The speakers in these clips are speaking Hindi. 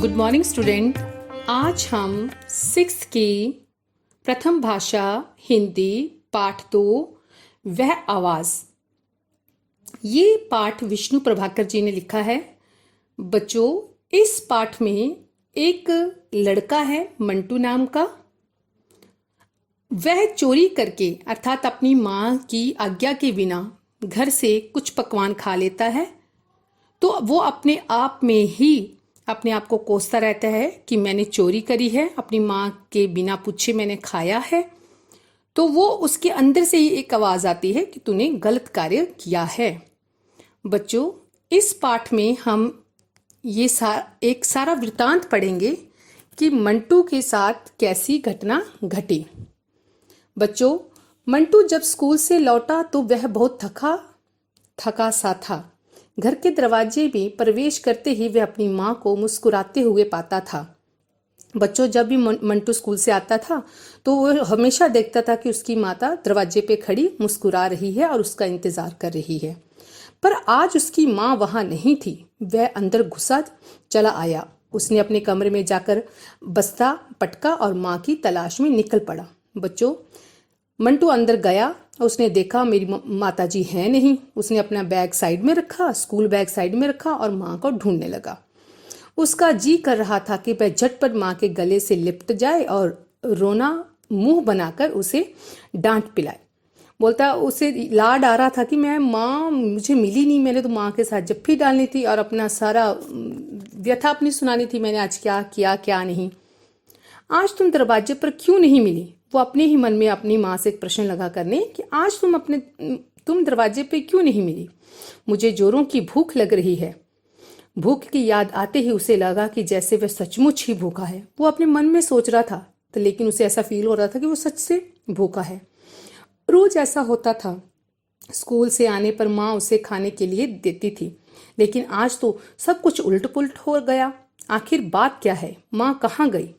Good morning student. आज हम 6th की प्रथम भाषा हिंदी पाठ 2 वह आवाज़, ये पाठ विष्णु प्रभाकर जी ने लिखा है। बच्चों, इस पाठ में एक लड़का है मंटू नाम का। वह चोरी करके अर्थात अपनी माँ की आज्ञा के बिना घर से कुछ पकवान खा लेता है। तो वो अपने आप में ही अपने आप को कोसता रहता है कि मैंने चोरी करी है, अपनी माँ के बिना पूछे मैंने खाया है। तो वो उसके अंदर से ही एक आवाज़ आती है कि तूने गलत कार्य किया है। बच्चों, इस पाठ में हम ये एक सारा वृतांत पढ़ेंगे कि मंटू के साथ कैसी घटना घटी। बच्चों, मंटू जब स्कूल से लौटा तो वह बहुत थका सा था। घर के दरवाजे में प्रवेश करते ही वह अपनी माँ को मुस्कुराते हुए पाता था। बच्चों, जब भी मंटू स्कूल से आता था तो वह हमेशा देखता था कि उसकी माता दरवाजे पे खड़ी मुस्कुरा रही है और उसका इंतजार कर रही है। पर आज उसकी माँ वहाँ नहीं थी। वह अंदर घुसा चला आया। उसने अपने कमरे में जाकर बस्ता पटका और माँ की तलाश में निकल पड़ा। बच्चों, मंटू अंदर गया। उसने देखा मेरी माताजी है नहीं। उसने अपना बैग साइड में रखा, स्कूल बैग साइड में रखा और माँ को ढूंढने लगा। उसका जी कर रहा था कि वह झटपट माँ के गले से लिपट जाए और रोना मुंह बनाकर उसे डांट पिलाए। बोलता, उसे लाड आ रहा था कि मैं माँ मुझे मिली नहीं, मैंने तो माँ के साथ जप्फी डालनी थी और अपना सारा व्यथा अपनी सुनानी थी, मैंने आज क्या किया क्या नहीं। आज तुम दरवाजे पर क्यों नहीं मिली? वो अपने ही मन में अपनी माँ से एक प्रश्न लगा करने कि आज तुम दरवाजे पे क्यों नहीं मिली? मुझे जोरों की भूख लग रही है। भूख की याद आते ही उसे लगा कि जैसे वह सचमुच ही भूखा है। वो अपने मन में सोच रहा था तो लेकिन उसे ऐसा फील हो रहा था कि वो सच से भूखा है। रोज ऐसा होता था। स्कूल से आने पर माँ उसे खाने के लिए देती थी, लेकिन आज तो सब कुछ उल्ट पुल्ट हो गया। आखिर बात क्या है? माँ कहाँ गई?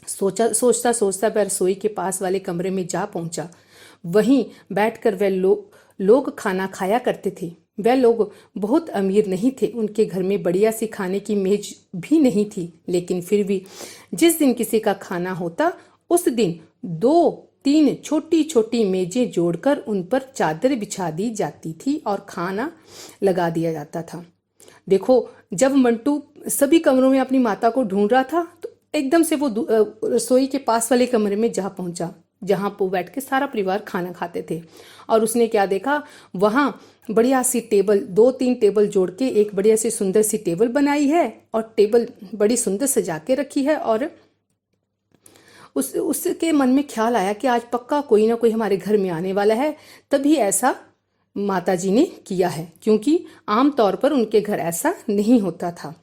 सोचता सोचता वह रसोई के पास वाले कमरे में जा पहुंचा। वहीं बैठकर वह लोग खाना खाया करते थे। वह लोग बहुत अमीर नहीं थे, उनके घर में बढ़िया सी खाने की मेज भी नहीं थी, लेकिन फिर भी जिस दिन किसी का खाना होता उस दिन 2-3 छोटी छोटी मेजें जोड़कर उन पर चादर बिछा दी जाती थी और खाना लगा दिया जाता था। देखो, जब मंटू सभी कमरों में अपनी माता को ढूंढ रहा था तो एकदम से वो रसोई के पास वाले कमरे में जा पहुंचा, जहां वो बैठ के सारा परिवार खाना खाते थे। और उसने क्या देखा, वहां बढ़िया सी टेबल, 2-3 टेबल जोड़ के एक बढ़िया सी सुंदर सी टेबल बनाई है और टेबल बड़ी सुंदर सजा के रखी है। और उसके मन में ख्याल आया कि आज पक्का कोई ना कोई हमारे घर में आने वाला है, तभी ऐसा माताजी ने किया है, क्योंकि आमतौर पर उनके घर ऐसा नहीं होता था।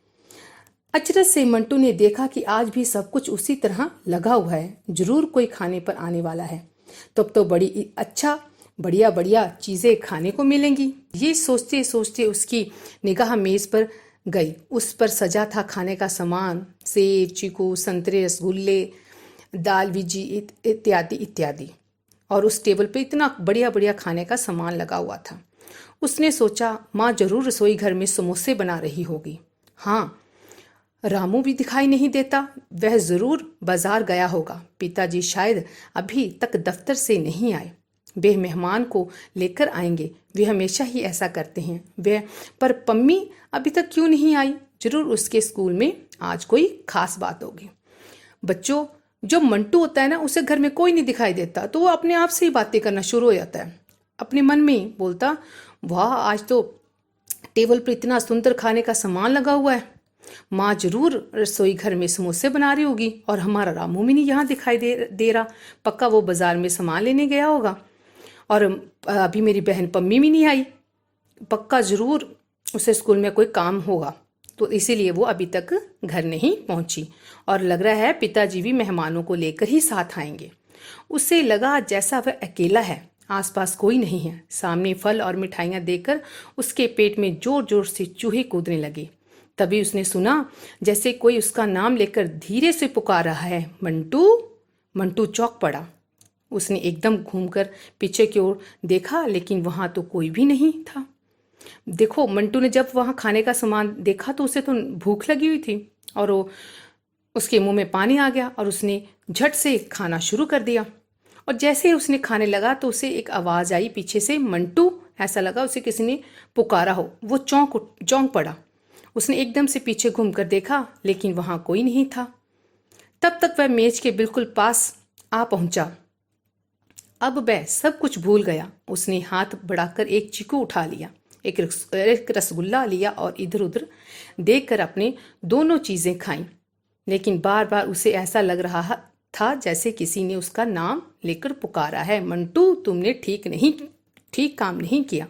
अचरज से मंटू ने देखा कि आज भी सब कुछ उसी तरह लगा हुआ है। जरूर कोई खाने पर आने वाला है, तब तो बड़ी अच्छा बढ़िया बढ़िया चीजें खाने को मिलेंगी। ये सोचते सोचते उसकी निगाह मेज पर गई। उस पर सजा था खाने का सामान, सेब, चीकू, संतरे, रसगुल्ले, दाल विजी इत्यादि इत्यादि। और उस टेबल पे इतना बढ़िया बढ़िया खाने का सामान लगा हुआ था। उसने सोचा, माँ जरूर रसोई घर में समोसे बना रही होगी। हाँ, रामू भी दिखाई नहीं देता, वह जरूर बाजार गया होगा। पिताजी शायद अभी तक दफ्तर से नहीं आए, वे मेहमान को लेकर आएंगे, वे हमेशा ही ऐसा करते हैं। पर पम्मी अभी तक क्यों नहीं आई? जरूर उसके स्कूल में आज कोई खास बात होगी। बच्चों, जो मंटू होता है ना, उसे घर में कोई नहीं दिखाई देता तो वो अपने आप से ही बातें करना शुरू हो जाता है। अपने मन में बोलता, वाह, आज तो टेबल पर इतना सुंदर खाने का सामान लगा हुआ है। माँ जरूर रसोई घर में समोसे बना रही होगी और हमारा रामू भी नहीं यहाँ दिखाई दे रहा। पक्का वो बाजार में सामान लेने गया होगा। और अभी मेरी बहन पम्मी भी नहीं आई, पक्का जरूर उसे स्कूल में कोई काम होगा, तो इसीलिए वो अभी तक घर नहीं पहुंची। और लग रहा है पिताजी भी मेहमानों को लेकर ही साथ आएंगे। उसे लगा जैसा वह अकेला है, आसपास कोई नहीं है। सामने फल और मिठाइयाँ देखकर उसके पेट में जोर जोर से चूहे कूदने लगे। तभी उसने सुना जैसे कोई उसका नाम लेकर धीरे से पुकार रहा है, मंटू। मंटू चौंक पड़ा। उसने एकदम घूमकर पीछे की ओर देखा, लेकिन वहां तो कोई भी नहीं था। देखो, मंटू ने जब वहां खाने का सामान देखा तो उसे तो भूख लगी हुई थी। और वो उसके मुंह में पानी आ गया और उसने झट से खाना शुरू कर दिया। और जैसे ही उसने खाने लगा तो उसे एक आवाज़ आई पीछे से, मंटू। ऐसा लगा उसे किसी ने पुकारा हो। वो चौंक पड़ा। उसने एकदम से पीछे घूमकर देखा, लेकिन वहां कोई नहीं था। तब तक वह मेज के बिल्कुल पास आ पहुंचा। अब वह सब कुछ भूल गया। उसने हाथ बढ़ाकर एक चीकू उठा लिया, एक रसगुल्ला लिया और इधर उधर देखकर अपने दोनों चीजें खाईं। लेकिन बार बार उसे ऐसा लग रहा था जैसे किसी ने उसका नाम लेकर पुकारा है, मंटू तुमने ठीक काम नहीं किया।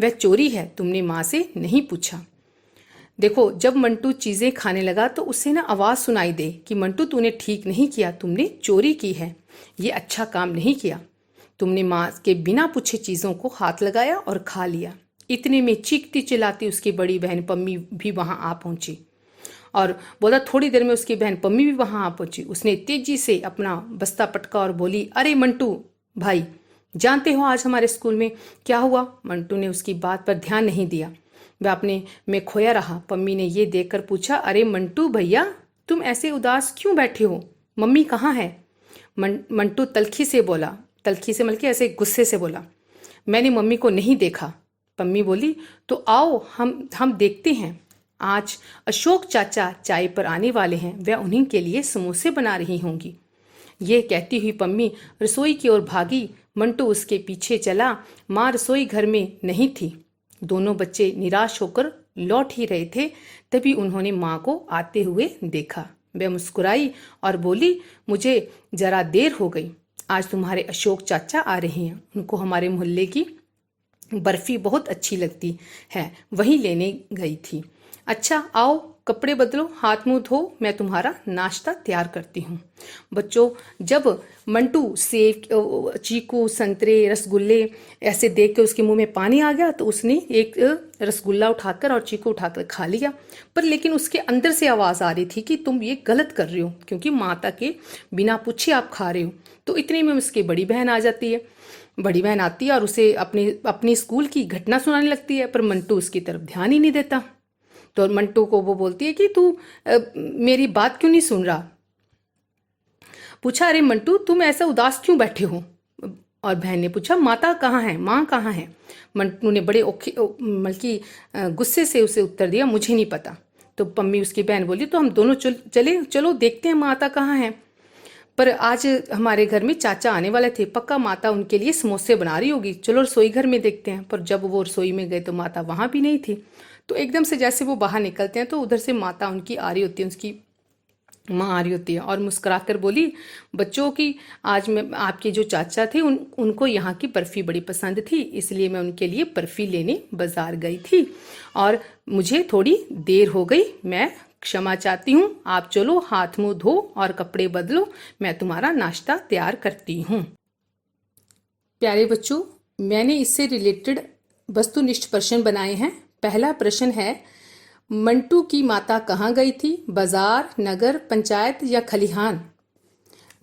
वह चोरी है, तुमने माँ से नहीं पूछा। देखो, जब मंटू चीजें खाने लगा तो उसे ना आवाज सुनाई दे कि मंटू तूने ठीक नहीं किया, तुमने चोरी की है, ये अच्छा काम नहीं किया। तुमने माँ के बिना पूछे चीजों को हाथ लगाया और खा लिया। इतने में चीखती चिल्लाती उसकी बड़ी बहन पम्मी भी वहां आ पहुंची और बोला थोड़ी देर में उसकी बहन पम्मी भी वहां आ पहुंची। उसने तेजी से अपना बस्ता पटका और बोली, अरे मंटू भाई, जानते हो आज हमारे स्कूल में क्या हुआ? मंटू ने उसकी बात पर ध्यान नहीं दिया, वह अपने में खोया रहा। पम्मी ने ये देखकर पूछा, अरे मंटू भैया, तुम ऐसे उदास क्यों बैठे हो? मम्मी कहाँ है? मंटू तलखी से बल्कि ऐसे गुस्से से बोला, मैंने मम्मी को नहीं देखा। पम्मी बोली, तो आओ हम देखते हैं। आज अशोक चाचा चाय पर आने वाले हैं, वह उन्हीं के लिए समोसे बना रही होंगी। ये कहती हुई पम्मी रसोई की ओर भागी। मंटू उसके पीछे चला। माँ रसोई घर में नहीं थी। दोनों बच्चे निराश होकर लौट ही रहे थे, तभी उन्होंने माँ को आते हुए देखा। वह मुस्कुराई और बोली, मुझे जरा देर हो गई, आज तुम्हारे अशोक चाचा आ रहे हैं, उनको हमारे मोहल्ले की बर्फी बहुत अच्छी लगती है, वही लेने गई थी। अच्छा आओ, कपड़े बदलो, हाथ मुंह धो, मैं तुम्हारा नाश्ता तैयार करती हूँ। बच्चों, जब मंटू सेब, चीकू, संतरे, रसगुल्ले ऐसे देख के उसके मुंह में पानी आ गया तो उसने एक रसगुल्ला उठाकर और चीकू उठाकर खा लिया। पर लेकिन उसके अंदर से आवाज़ आ रही थी कि तुम ये गलत कर रहे हो, क्योंकि माता के बिना पूछे आप खा रहे हो। तो इतने में उसकी बड़ी बहन आ जाती है। बड़ी बहन आती है और उसे अपनी स्कूल की घटना सुनाने लगती है, पर मंटू उसकी तरफ ध्यान ही नहीं देता। तो मंटू को वो बोलती है कि तू मेरी बात क्यों नहीं सुन रहा? पूछा, अरे मंटू तुम ऐसा उदास क्यों बैठे हो? और बहन ने पूछा, माता कहाँ है, माँ कहाँ है? मंटू ने बड़े बल्कि गुस्से से उसे उत्तर दिया, मुझे नहीं पता। तो पम्मी उसकी बहन बोली, तो हम दोनों चलो देखते हैं माता कहाँ है। पर आज हमारे घर में चाचा आने वाले थे, पक्का माता उनके लिए समोसे बना रही होगी, चलो रसोई घर में देखते हैं। पर जब वो रसोई में गए तो माता वहां भी नहीं थी। तो एकदम से जैसे वो बाहर निकलते हैं तो उधर से माता उनकी आ रही होती है, उसकी माँ आ रही होती है और मुस्कुराकर बोली, बच्चों की आज मैं आपके जो चाचा थे उनको यहाँ की बर्फ़ी बड़ी पसंद थी, इसलिए मैं उनके लिए बर्फ़ी लेने बाज़ार गई थी और मुझे थोड़ी देर हो गई, मैं क्षमा चाहती हूँ। आप चलो हाथ मुंह धो और कपड़े बदलो, मैं तुम्हारा नाश्ता तैयार करती हूँ। प्यारे बच्चों, मैंने इससे रिलेटेड वस्तुनिष्ठ प्रश्न बनाए हैं। पहला प्रश्न है, मंटू की माता कहाँ गई थी? बाजार, नगर, पंचायत या खलिहान?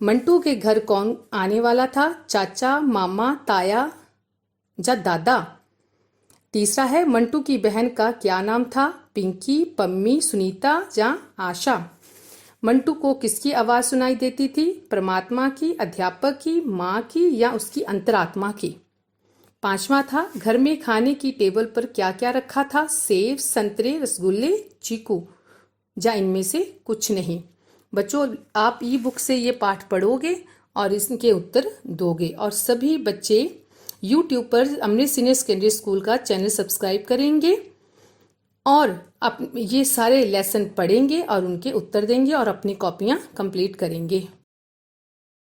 मंटू के घर कौन आने वाला था? चाचा, मामा, ताया या दादा? तीसरा है, मंटू की बहन का क्या नाम था? पिंकी, पम्मी, सुनीता या आशा? मंटू को किसकी आवाज सुनाई देती थी? परमात्मा की, अध्यापक की, माँ की या उसकी अंतरात्मा की? पांचवा था, घर में खाने की टेबल पर क्या क्या रखा था? सेब, संतरे, रसगुल्ले, चीकू या इनमें से कुछ नहीं? बच्चों, आप ई बुक से ये पाठ पढ़ोगे और इसके उत्तर दोगे। और सभी बच्चे यूट्यूब पर अमृत सीनियर सेकेंडरी स्कूल का चैनल सब्सक्राइब करेंगे और ये सारे लेसन पढ़ेंगे और उनके उत्तर देंगे और अपनी कॉपियाँ कंप्लीट करेंगे।